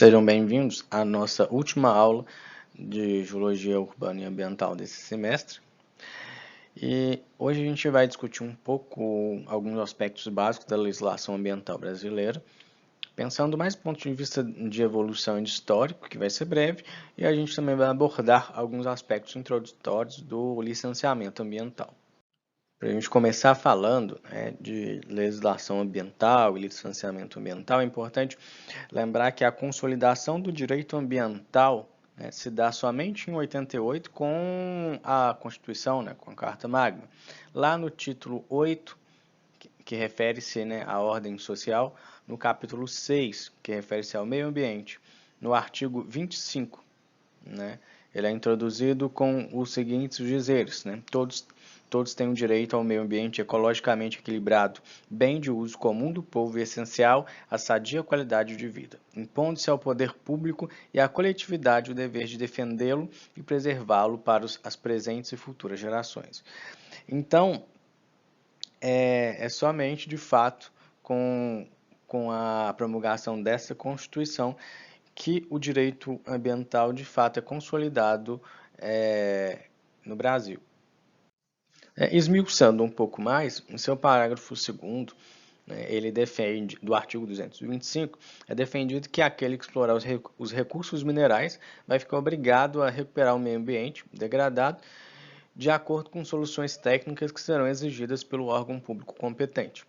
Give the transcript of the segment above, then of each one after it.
Sejam bem-vindos à nossa última aula de Geologia Urbana e Ambiental desse semestre. E hoje a gente vai discutir um pouco alguns aspectos básicos da legislação ambiental brasileira, pensando mais do ponto de vista de evolução e de histórico, que vai ser breve, e a gente também vai abordar alguns aspectos introdutórios do licenciamento ambiental. Para a gente começar falando de legislação ambiental e licenciamento ambiental, é importante lembrar que a consolidação do direito ambiental se dá somente em 88 com a Constituição, com a Carta Magna. Lá no título 8, que refere-se à ordem social, no capítulo 6, que refere-se ao meio ambiente, no artigo 25, ele é introduzido com os seguintes dizeres, Todos têm o direito ao meio ambiente ecologicamente equilibrado, bem de uso comum do povo e essencial à sadia qualidade de vida, impondo-se ao poder público e à coletividade o dever de defendê-lo e preservá-lo para as presentes e futuras gerações. Então, é somente, de fato, com a promulgação dessa Constituição que o direito ambiental, de fato, é consolidado no Brasil. Esmiuçando um pouco mais, em seu parágrafo 2º, ele defende, do artigo 225, é defendido que aquele que explorar os recursos minerais vai ficar obrigado a recuperar o meio ambiente degradado de acordo com soluções técnicas que serão exigidas pelo órgão público competente,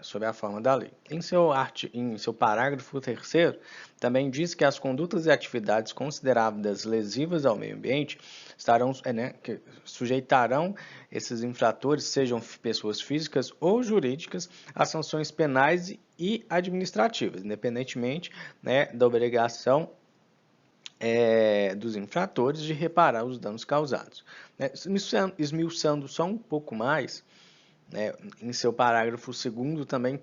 sob a forma da lei. Em seu parágrafo 3º, também diz que as condutas e atividades consideradas lesivas ao meio ambiente que sujeitarão esses infratores, sejam pessoas físicas ou jurídicas, a sanções penais e administrativas, independentemente da obrigação dos infratores de reparar os danos causados. Esmiuçando só um pouco mais, em seu parágrafo 2º também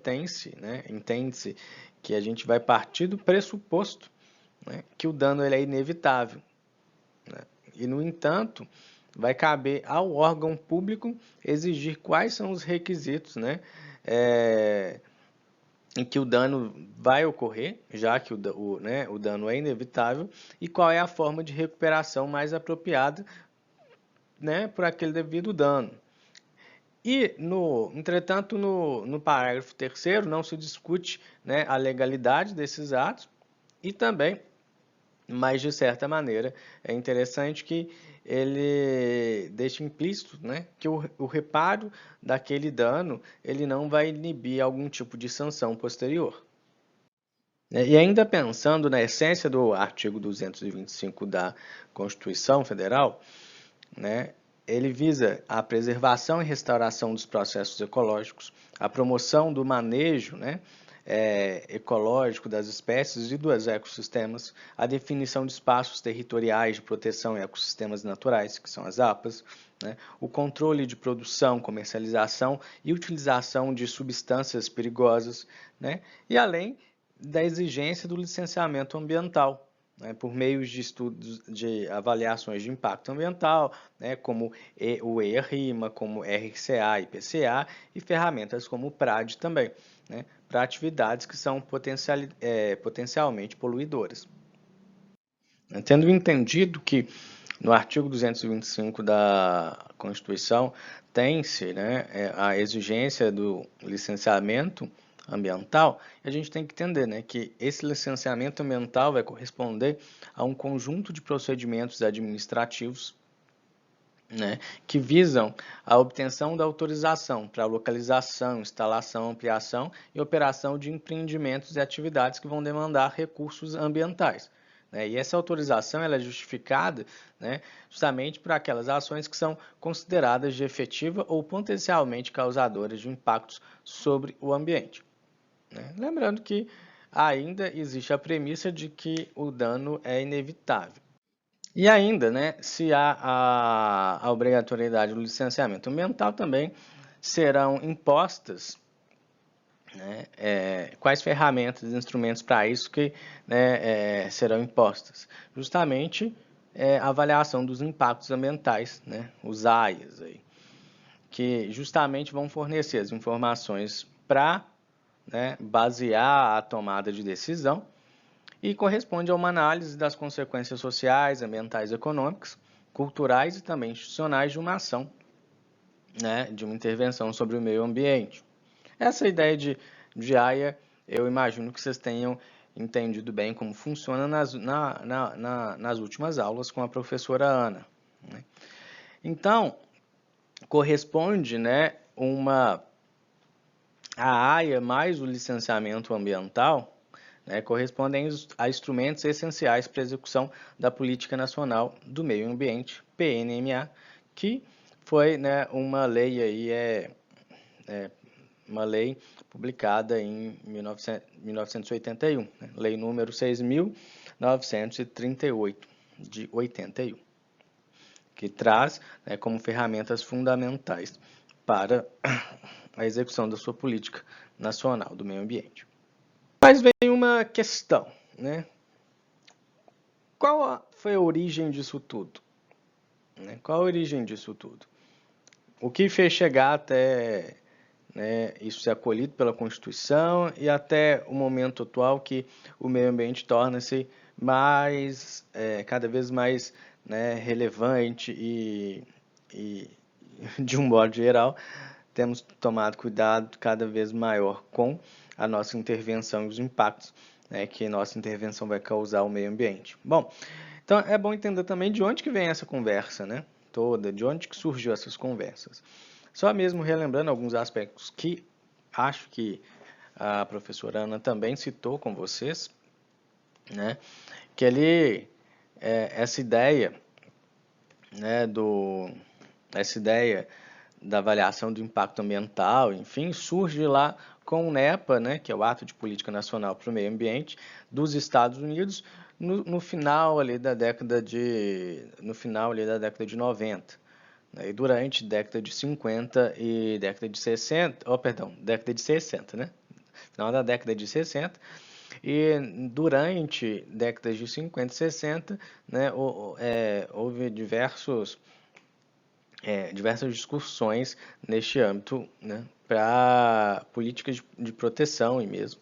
entende-se que a gente vai partir do pressuposto que o dano ele é inevitável. E, no entanto, vai caber ao órgão público exigir quais são os requisitos em que o dano vai ocorrer, já que o dano é inevitável, e qual é a forma de recuperação mais apropriada por aquele devido dano. E, entretanto, no parágrafo 3º, não se discute a legalidade desses atos e também, mas de certa maneira, é interessante que ele deixa implícito que o reparo daquele dano ele não vai inibir algum tipo de sanção posterior. E ainda pensando na essência do artigo 225 da Constituição Federal, ele visa a preservação e restauração dos processos ecológicos, a promoção do manejo ecológico das espécies e dos ecossistemas, a definição de espaços territoriais de proteção e ecossistemas naturais, que são as APAs, o controle de produção, comercialização e utilização de substâncias perigosas, e além da exigência do licenciamento ambiental, por meio de estudos de avaliações de impacto ambiental, como o EIA-RIMA, como RCA e IPCA, e ferramentas como o PRAD também, para atividades que são potencialmente poluidoras. Tendo entendido que no artigo 225 da Constituição tem-se a exigência do licenciamento ambiental, a gente tem que entender que esse licenciamento ambiental vai corresponder a um conjunto de procedimentos administrativos que visam a obtenção da autorização para localização, instalação, ampliação e operação de empreendimentos e atividades que vão demandar recursos ambientais. E essa autorização ela é justificada justamente por aquelas ações que são consideradas de efetiva ou potencialmente causadoras de impactos sobre o ambiente. Lembrando que ainda existe a premissa de que o dano é inevitável. E ainda, se há a obrigatoriedade do licenciamento ambiental, também serão impostas quais ferramentas e instrumentos para isso que serão impostas? Justamente a avaliação dos impactos ambientais, os AIAs, que justamente vão fornecer as informações para basear a tomada de decisão e corresponde a uma análise das consequências sociais, ambientais, econômicas, culturais e também institucionais de uma ação, né, de uma intervenção sobre o meio ambiente. Essa ideia de AIA, eu imagino que vocês tenham entendido bem como funciona nas últimas aulas com a professora Ana, né? Então, corresponde, né, a AIA mais o licenciamento ambiental, né, correspondem a instrumentos essenciais para a execução da Política Nacional do Meio Ambiente, PNMA, que foi, né, uma lei aí, uma lei publicada em 1981, né, lei número 6.938 de 81, que traz, né, como ferramentas fundamentais para a execução da sua política nacional do meio ambiente. Mas vem uma questão, né? Qual foi a origem disso tudo? Qual a origem disso tudo? O que fez chegar até, né, isso ser acolhido pela Constituição e até o momento atual que o meio ambiente torna-se cada vez mais, né, relevante e de um modo geral, temos tomado cuidado cada vez maior com a nossa intervenção e os impactos, né, que nossa intervenção vai causar ao meio ambiente. Bom, então é bom entender também de onde que vem essa conversa, né, toda, de onde que surgiu essas conversas. Só mesmo relembrando alguns aspectos que acho que a professora Ana também citou com vocês, né, que essa ideia, né, essa ideia da avaliação do impacto ambiental, enfim, surge lá com o NEPA, né, que é o Ato de Política Nacional para o Meio Ambiente dos Estados Unidos, no final ali da década de 90, né, e durante década de 50 e década de 60, década de 60, né? Final da década de 60 e durante décadas de 50 e 60, né, houve diversas discussões neste âmbito, né, para políticas de proteção e mesmo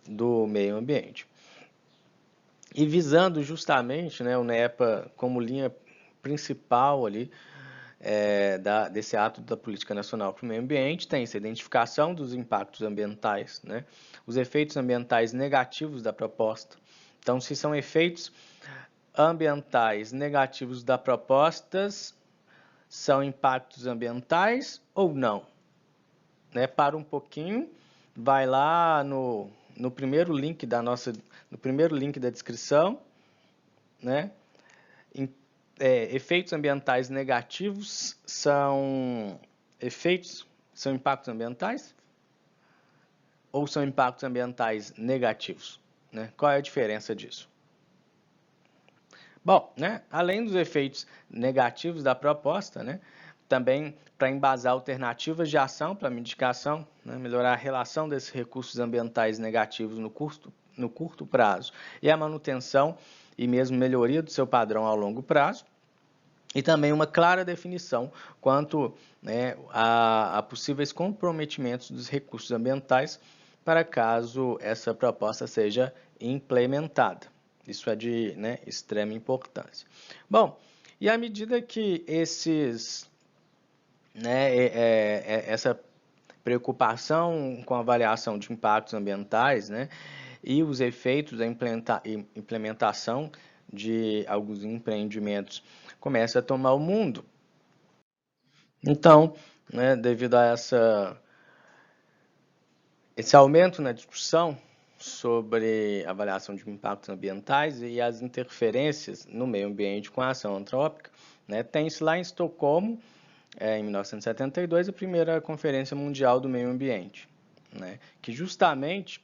do meio ambiente. E visando justamente, né, o NEPA como linha principal ali desse ato da Política Nacional para o Meio Ambiente, tem-se a identificação dos impactos ambientais, né, os efeitos ambientais negativos da proposta. Então, se são efeitos ambientais negativos da proposta, são impactos ambientais ou não? Né? Para um pouquinho, vai lá no primeiro link no primeiro link da descrição, né? Efeitos ambientais negativos são impactos ambientais ou são impactos ambientais negativos, né? Qual é a diferença disso? Bom, né, além dos efeitos negativos da proposta, né, também para embasar alternativas de ação para mitigação, né, melhorar a relação desses recursos ambientais negativos no curto prazo e a manutenção e mesmo melhoria do seu padrão ao longo prazo, e também uma clara definição quanto, né, a possíveis comprometimentos dos recursos ambientais para caso essa proposta seja implementada. Isso é de, né, extrema importância. Bom, e à medida que essa preocupação com a avaliação de impactos ambientais, né, e os efeitos da implementação de alguns empreendimentos começa a tomar o mundo. Então, né, devido a esse aumento na discussão sobre avaliação de impactos ambientais e as interferências no meio ambiente com a ação antrópica, né, tem-se lá em Estocolmo, em 1972, a primeira Conferência Mundial do Meio Ambiente, né, que justamente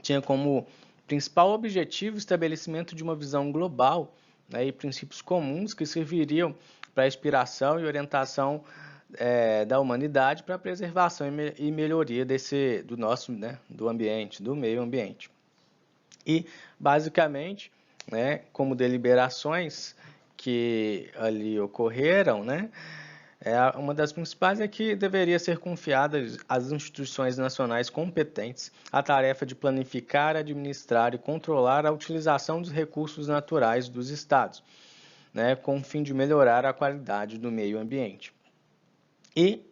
tinha como principal objetivo o estabelecimento de uma visão global, né, e princípios comuns que serviriam para a inspiração e orientação da humanidade para a preservação e melhoria do nosso, né, do ambiente, do meio ambiente. E, basicamente, né, como deliberações que ali ocorreram, né, Uma das principais é que deveria ser confiada às instituições nacionais competentes a tarefa de planificar, administrar e controlar a utilização dos recursos naturais dos estados, né, com o fim de melhorar a qualidade do meio ambiente. E,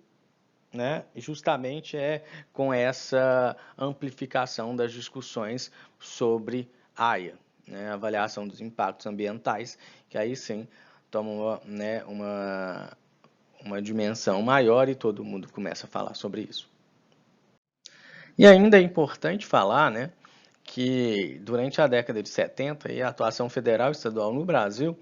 né, justamente é com essa amplificação das discussões sobre AIA, né, avaliação dos impactos ambientais, que aí sim toma, né, uma dimensão maior e todo mundo começa a falar sobre isso. E ainda é importante falar, né, que durante a década de 70 a atuação federal e estadual no Brasil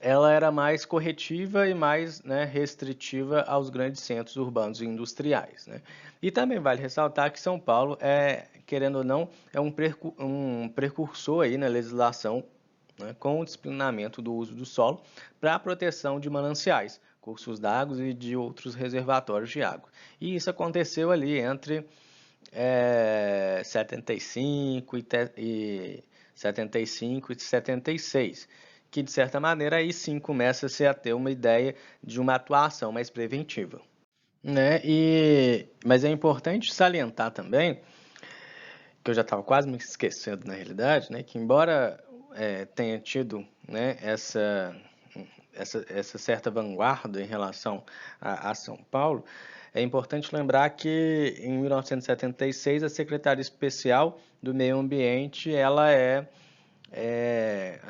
ela era mais corretiva e mais, né, restritiva aos grandes centros urbanos e industriais, né? E também vale ressaltar que São Paulo querendo ou não, é um precursor aí na legislação, né, com o disciplinamento do uso do solo para a proteção de mananciais, cursos d'água e de outros reservatórios de água. E isso aconteceu ali entre 75 e 76, que de certa maneira aí sim começa-se a ter uma ideia de uma atuação mais preventiva, né? Mas é importante salientar também, que eu já estava quase me esquecendo na realidade, né, que embora tenha tido, né, essa certa vanguarda em relação a São Paulo, é importante lembrar que em 1976 a Secretaria Especial do Meio Ambiente, a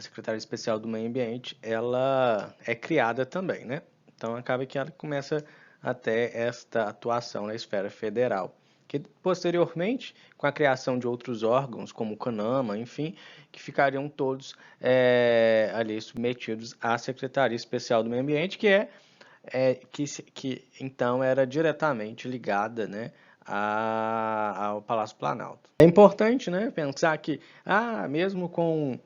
Secretaria Especial do Meio Ambiente, ela é criada também, né? Então acaba que ela começa a ter esta atuação na esfera federal, que posteriormente, com a criação de outros órgãos, como o CONAMA, enfim, que ficariam todos ali submetidos à Secretaria Especial do Meio Ambiente, que então era diretamente ligada, né, ao Palácio Planalto. É importante, né, pensar que, mesmo com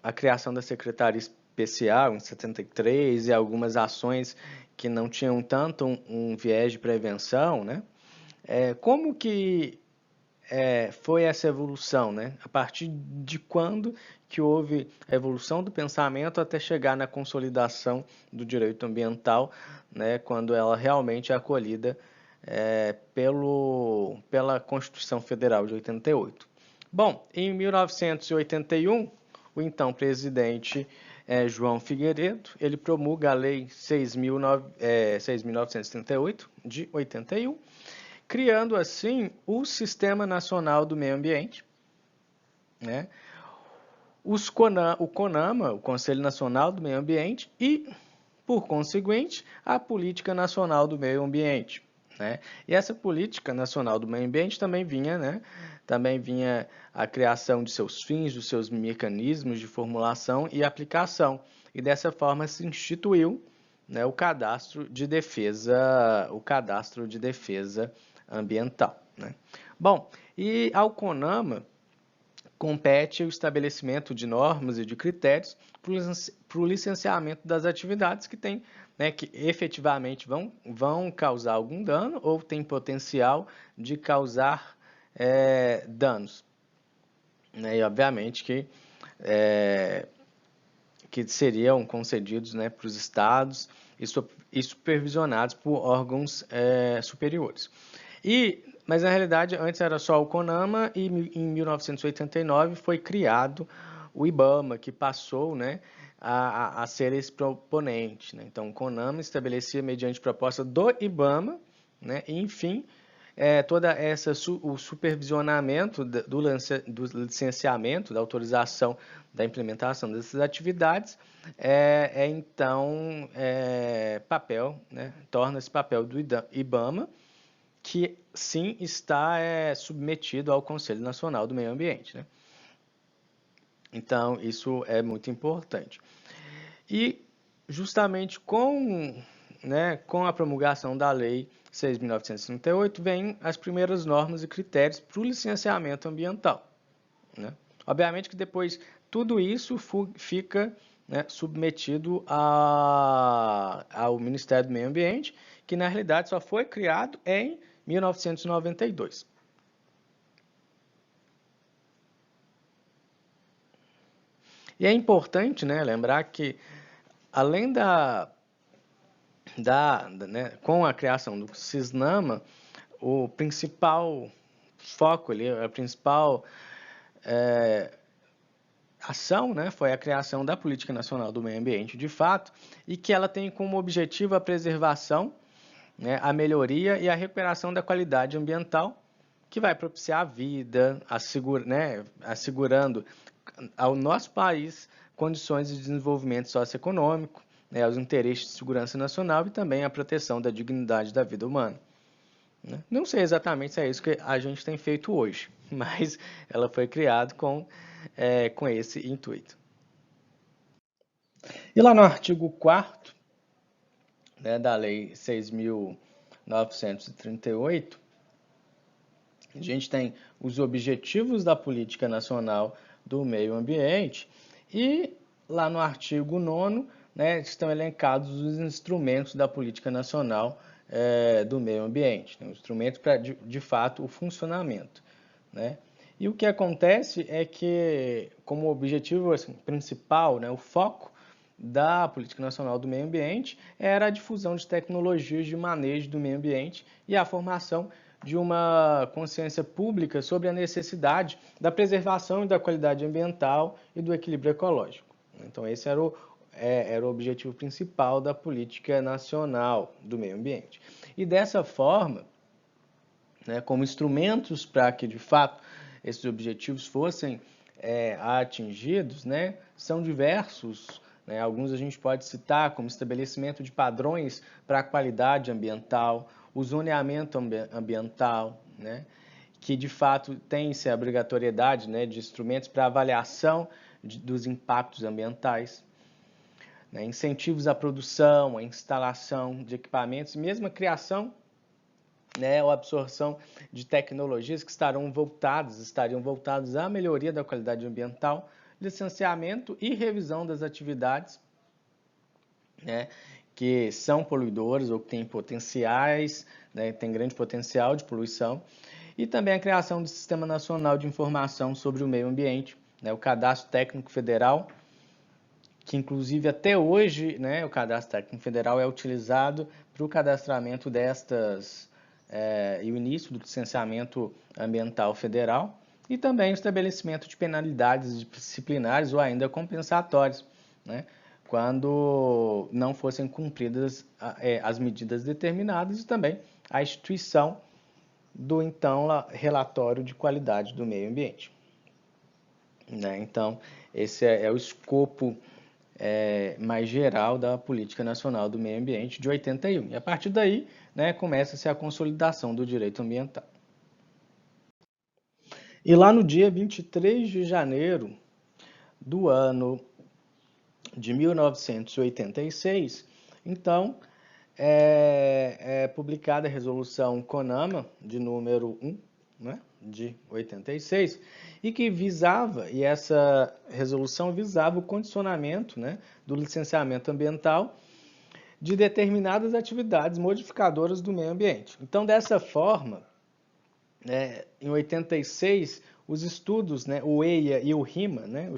a criação da Secretaria Especial em 73 e algumas ações que não tinham tanto um viés de prevenção, né, como que foi essa evolução, né? A partir de quando que houve a evolução do pensamento até chegar na consolidação do direito ambiental, né? Quando ela realmente é acolhida pela Constituição Federal de 88. Bom, em 1981, o então presidente João Figueiredo, ele promulga a Lei 6.938, de 81, criando assim o Sistema Nacional do Meio Ambiente, né? O CONAMA, o Conselho Nacional do Meio Ambiente, e, por conseguinte, a Política Nacional do Meio Ambiente, né? E essa Política Nacional do Meio Ambiente também vinha, né? Também vinha a criação de seus fins, dos seus mecanismos de formulação e aplicação. E dessa forma se instituiu, né, o cadastro de defesa ambiental, né? Bom, e ao CONAMA compete o estabelecimento de normas e de critérios para o licenciamento das atividades que tem, né, que efetivamente vão causar algum dano ou tem potencial de causar danos, né? E obviamente que seriam concedidos, né, para os estados e supervisionados por órgãos superiores. Mas na realidade antes era só o CONAMA e em 1989 foi criado o IBAMA, que passou, né, a ser esse proponente, né? Então o CONAMA estabelecia mediante proposta do IBAMA, né, e enfim, o supervisionamento do licenciamento, da autorização da implementação dessas atividades então papel, né, torna-se papel do IBAMA, que sim está submetido ao Conselho Nacional do Meio Ambiente, né? Então isso é muito importante. E justamente com a promulgação da Lei 6.938 vêm as primeiras normas e critérios para o licenciamento ambiental, né? Obviamente que depois tudo isso fica, né, submetido ao Ministério do Meio Ambiente, que na realidade só foi criado em 1992. E é importante, né, lembrar que além com a criação do CISNAMA, o principal foco ali, a principal ação, né, foi a criação da Política Nacional do Meio Ambiente, de fato, e que ela tem como objetivo a preservação, né, a melhoria e a recuperação da qualidade ambiental, que vai propiciar a vida, assegurando ao nosso país condições de desenvolvimento socioeconômico, né, os interesses de segurança nacional e também a proteção da dignidade da vida humana. Não sei exatamente se é isso que a gente tem feito hoje, mas ela foi criada com esse intuito. E lá no artigo 4º, né, da Lei 6.938, a gente tem os objetivos da Política Nacional do Meio Ambiente e lá no artigo 9º, né, estão elencados os instrumentos da Política Nacional do Meio Ambiente, né, instrumentos para, de fato, o funcionamento, né? E o que acontece é que, como objetivo assim, principal, né, o foco da Política Nacional do Meio Ambiente era a difusão de tecnologias de manejo do meio ambiente e a formação de uma consciência pública sobre a necessidade da preservação e da qualidade ambiental e do equilíbrio ecológico. Então, esse era o objetivo principal da Política Nacional do Meio Ambiente. E dessa forma, né, como instrumentos para que, de fato, esses objetivos fossem atingidos, né, são diversos. Né, alguns a gente pode citar como estabelecimento de padrões para a qualidade ambiental, o zoneamento ambiental, né, que de fato tem-se a obrigatoriedade, né, de instrumentos para avaliação dos impactos ambientais, né, incentivos à produção, à instalação de equipamentos, mesmo a criação, né, ou absorção de tecnologias que estariam voltados à melhoria da qualidade ambiental, licenciamento e revisão das atividades, né, que são poluidoras ou que têm potenciais, né, tem grande potencial de poluição, e também a criação do Sistema Nacional de Informação sobre o Meio Ambiente, né, o Cadastro Técnico Federal, que inclusive até hoje, né, o Cadastro Técnico Federal é utilizado para o cadastramento e o início do licenciamento ambiental federal, e também o estabelecimento de penalidades disciplinares ou ainda compensatórias, né, quando não fossem cumpridas as medidas determinadas, e também a instituição do então relatório de qualidade do meio ambiente. Né? Então, esse é o escopo mais geral da Política Nacional do Meio Ambiente de 81. E a partir daí, né, começa-se a consolidação do direito ambiental. E lá no dia 23 de janeiro do ano de 1986, então, é publicada a resolução CONAMA, de número 1, né, de 86, e que visava, e essa resolução visava o condicionamento, né, do licenciamento ambiental de determinadas atividades modificadoras do meio ambiente. Então, dessa forma, em 86, os estudos, né, o EIA e o RIMA, né, o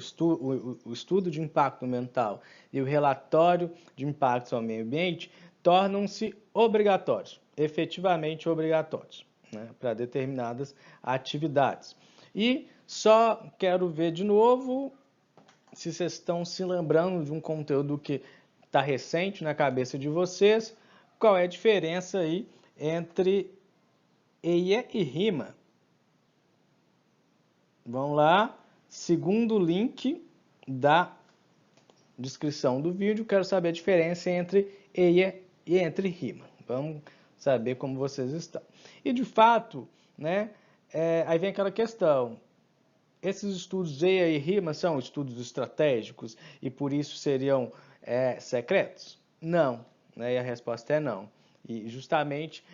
estudo de impacto ambiental e o relatório de impactos ao meio ambiente, tornam-se obrigatórios, efetivamente obrigatórios, né, para determinadas atividades. E só quero ver de novo se vocês estão se lembrando de um conteúdo que está recente na cabeça de vocês, qual é a diferença aí entre EIA e RIMA. Vamos lá, segundo link da descrição do vídeo, quero saber a diferença entre EIA e entre RIMA. Vamos saber como vocês estão. E de fato, né, aí vem aquela questão, esses estudos EIA e RIMA são estudos estratégicos e por isso seriam secretos? Não, né, e a resposta é não. E justamente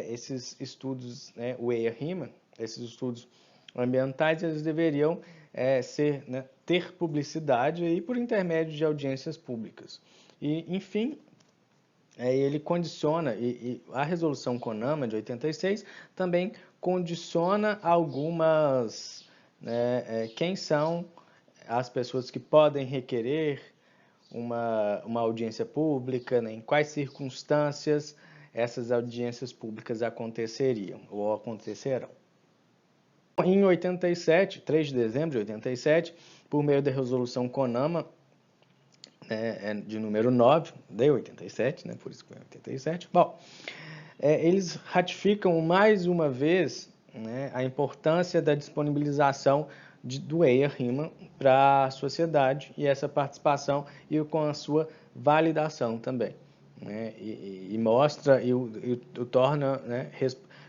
esses estudos, né, o EIA e RIMA, esses estudos ambientais, eles deveriam ter publicidade aí por intermédio de audiências públicas. E, enfim, ele condiciona, e a resolução CONAMA de 86 também condiciona algumas, quem são as pessoas que podem requerer uma audiência pública, né? Em quais circunstâncias essas audiências públicas aconteceriam ou acontecerão. Em 87, 3 de dezembro de 87, por meio da resolução CONAMA, de número 9, de 87, né, por isso que foi 87, bom, eles ratificam mais uma vez, né, a importância da disponibilização do EIA-RIMA para a sociedade e essa participação e com a sua validação também, né, e mostra e o torna, né,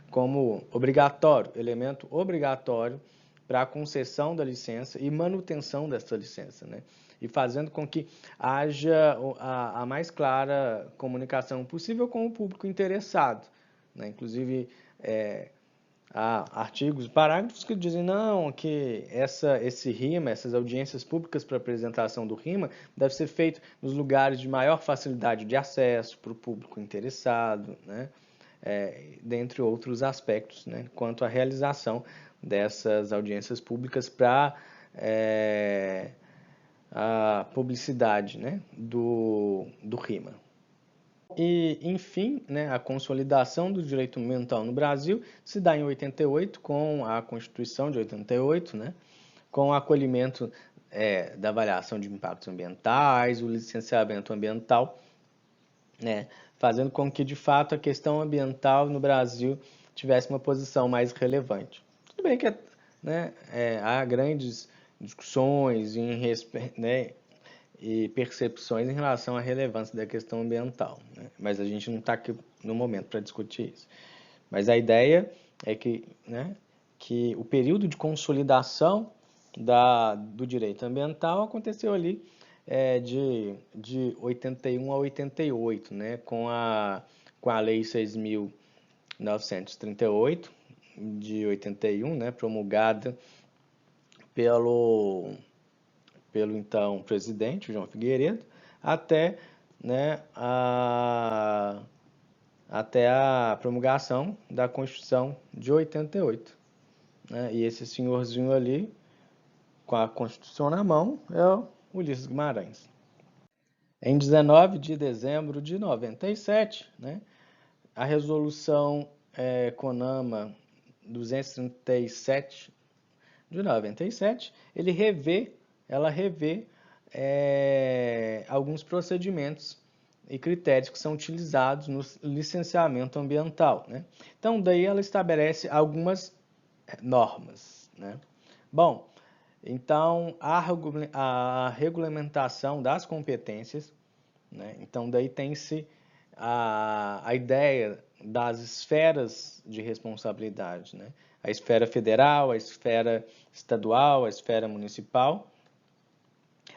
como obrigatório, elemento obrigatório para a concessão da licença e manutenção dessa licença, né? E fazendo com que haja a mais clara comunicação possível com o público interessado, né? Inclusive, há artigos, parágrafos que dizem não, que esse RIMA, essas audiências públicas para apresentação do RIMA, deve ser feito nos lugares de maior facilidade de acesso para o público interessado, né? Dentre outros aspectos, né? Quanto à realização dessas audiências públicas para a publicidade, né? do RIMA. E, enfim, né, a consolidação do direito ambiental no Brasil se dá em 88, com a Constituição de 88, né, com o acolhimento da avaliação de impactos ambientais, o licenciamento ambiental, né, fazendo com que, de fato, a questão ambiental no Brasil tivesse uma posição mais relevante. Tudo bem que né, há grandes discussões né, e percepções em relação à relevância da questão ambiental, né? Mas a gente não está aqui no momento para discutir isso. Mas a ideia é que, né, que o período de consolidação do direito ambiental aconteceu ali de 81 a 88, né, com a Lei 6.938 de 81, né, promulgada pelo então presidente, João Figueiredo, até, né, até a promulgação da Constituição de 88. Né? E esse senhorzinho ali, com a Constituição na mão, é o Ulisses Guimarães. Em 19 de dezembro de 97, né, a resolução CONAMA 237 de 97, ela revê alguns procedimentos e critérios que são utilizados no licenciamento ambiental, né? Então, daí ela estabelece algumas normas, né? Bom, então, a regulamentação das competências, né? Então, daí tem-se a ideia das esferas de responsabilidade, né? A esfera federal, a esfera estadual, a esfera municipal.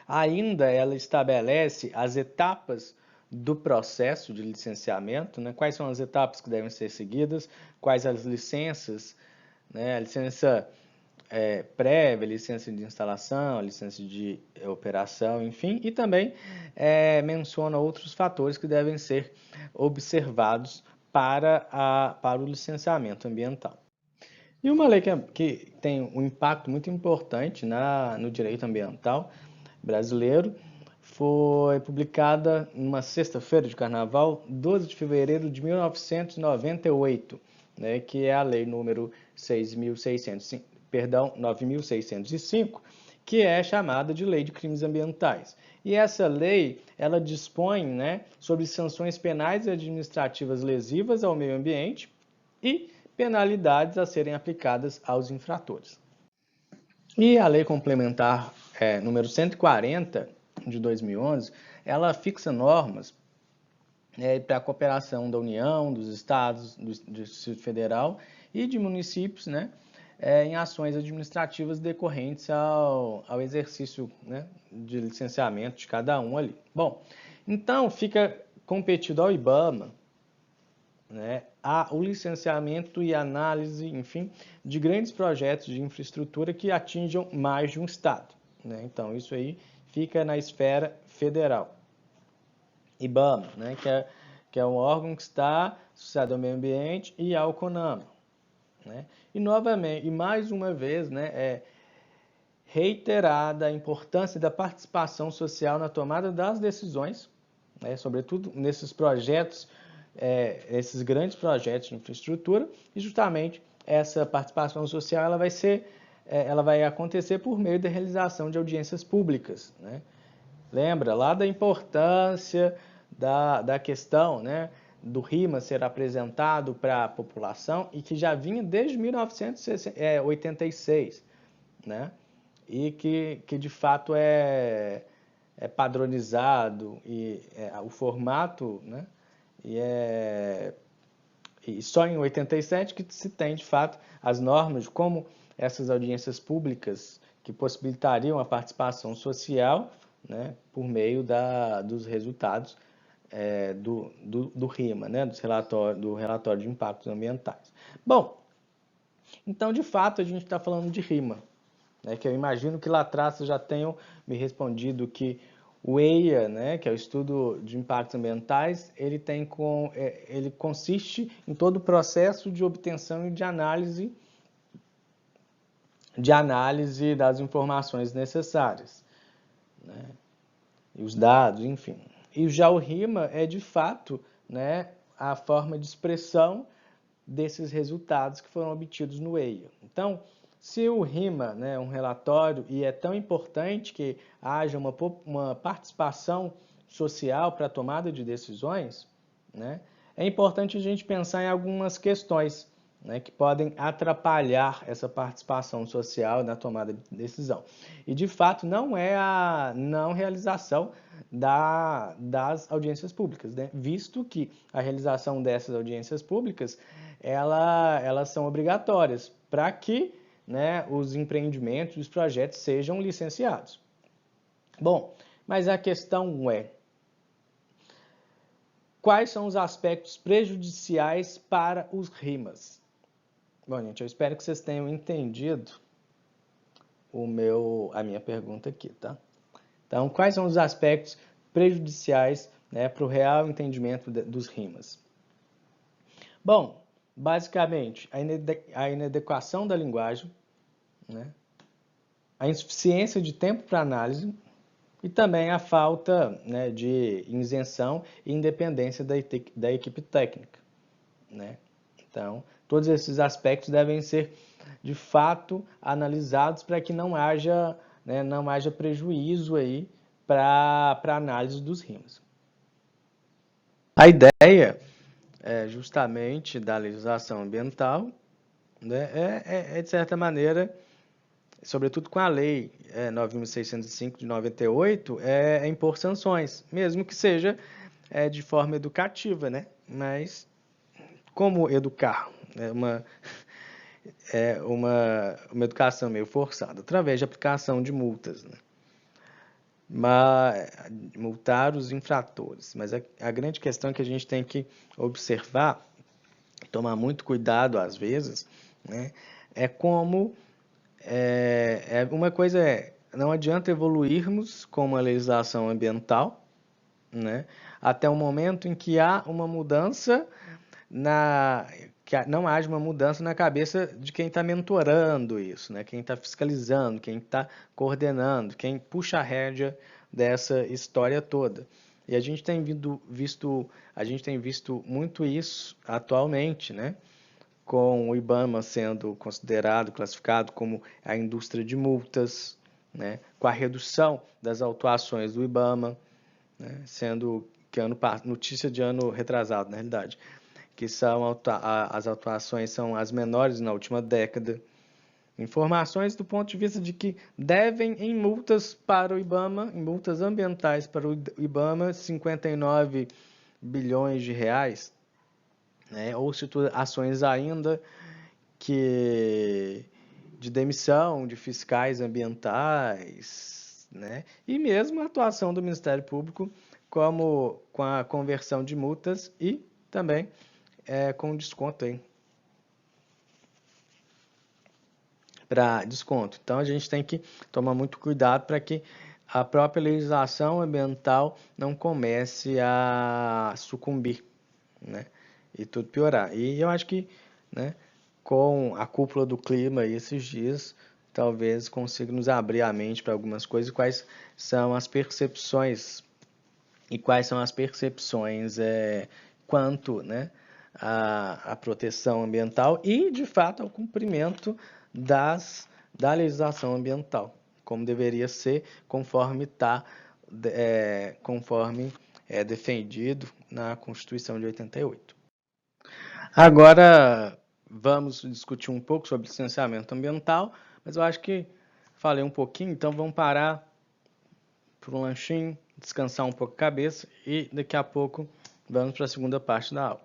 Ainda ela estabelece as etapas do processo de licenciamento, né? Quais são as etapas que devem ser seguidas, quais as licenças, né? A licença prévia, licença de instalação, licença de operação, enfim, e também menciona outros fatores que devem ser observados para o licenciamento ambiental. E uma lei que tem um impacto muito importante no direito ambiental brasileiro foi publicada numa sexta-feira de carnaval, 12 de fevereiro de 1998, né, que é a lei número 9.605, que é chamada de Lei de Crimes Ambientais. E essa lei, ela dispõe, né, sobre sanções penais e administrativas lesivas ao meio ambiente e penalidades a serem aplicadas aos infratores. E a Lei Complementar número 140 de 2011, ela fixa normas para a cooperação da União, dos estados, do Distrito Federal e de municípios, né, em ações administrativas decorrentes ao exercício, né, de licenciamento de cada um ali. Bom, então fica competido ao IBAMA, né, o licenciamento e análise, enfim, de grandes projetos de infraestrutura que atinjam mais de um estado, né? Então, isso aí fica na esfera federal. IBAMA, né, que é um órgão que está associado ao meio ambiente e ao CONAMA, né? E novamente, e mais uma vez, né, reiterada a importância da participação social na tomada das decisões, né, sobretudo nesses projetos, esses grandes projetos de infraestrutura, e justamente essa participação social ela vai acontecer por meio da realização de audiências públicas, né? Lembra lá da importância da questão, né, do RIMA ser apresentado para a população e que já vinha desde 1986, né? E que de fato é padronizado e o formato, né? E só em 87 que se tem de fato as normas de como essas audiências públicas que possibilitariam a participação social, né, por meio dos resultados do RIMA, né, do relatório de impactos ambientais. Bom, então de fato a gente está falando de RIMA, né, que eu imagino que lá atrás vocês já tenham me respondido que o EIA, né, que é o estudo de impactos ambientais, ele consiste em todo o processo de obtenção e de análise das informações necessárias, né, e os dados, enfim. E já o RIMA é de fato, né, a forma de expressão desses resultados que foram obtidos no EIA. Então, se o RIMA, né, é um relatório e é tão importante que haja uma participação social para a tomada de decisões, né, é importante a gente pensar em algumas questões, né, que podem atrapalhar essa participação social na tomada de decisão. E, de fato, não é a não realização das audiências públicas, né, visto que a realização dessas audiências públicas elas são obrigatórias para que, né, os empreendimentos, os projetos sejam licenciados. Bom, mas a questão é: quais são os aspectos prejudiciais para os RIMAs? Bom, gente, eu espero que vocês tenham entendido a minha pergunta aqui, tá? Então, quais são os aspectos prejudiciais, né, para o real entendimento dos RIMAs? Bom, basicamente, a inadequação da linguagem, né, a insuficiência de tempo para análise e também a falta, né, de isenção e independência da equipe técnica, né? Então, todos esses aspectos devem ser, de fato, analisados para que não haja prejuízo aí para a análise dos RIMAs. A ideia justamente da legislação ambiental, né, de certa maneira, sobretudo com a lei 9.605 de 98, impor sanções, mesmo que seja de forma educativa, né? Mas como educar? Uma educação meio forçada, através de aplicação de multas, né? Multar os infratores. Mas a grande questão que a gente tem que observar, tomar muito cuidado às vezes, né, é como uma coisa não adianta evoluirmos com uma legislação ambiental, né, até o momento em que há uma mudança que não haja uma mudança na cabeça de quem está mentorando isso, né? Quem está fiscalizando, quem está coordenando, quem puxa a rédea dessa história toda. E a gente tem visto muito isso atualmente, né? Com o IBAMA sendo classificado como a indústria de multas, né? Com a redução das autuações do IBAMA, né? Sendo que notícia de ano retrasado, na realidade, que as autuações são as menores na última década. Informações do ponto de vista de que devem em multas para o IBAMA, em multas ambientais para o IBAMA, 59 bilhões de reais, né? Ou situações ainda de demissão de fiscais ambientais, né? E mesmo a atuação do Ministério Público com a conversão de multas e também com desconto aí. Para desconto. Então a gente tem que tomar muito cuidado para que a própria legislação ambiental não comece a sucumbir, né? E tudo piorar. E eu acho que, né, com a cúpula do clima esses dias talvez consiga nos abrir a mente para algumas coisas, quais são as percepções quanto, né, à proteção ambiental e, de fato, ao cumprimento da legislação ambiental, como deveria ser, conforme é defendido na Constituição de 88. Agora, vamos discutir um pouco sobre licenciamento ambiental, mas eu acho que falei um pouquinho, então vamos parar por um lanchinho, descansar um pouco a cabeça e daqui a pouco vamos para a segunda parte da aula.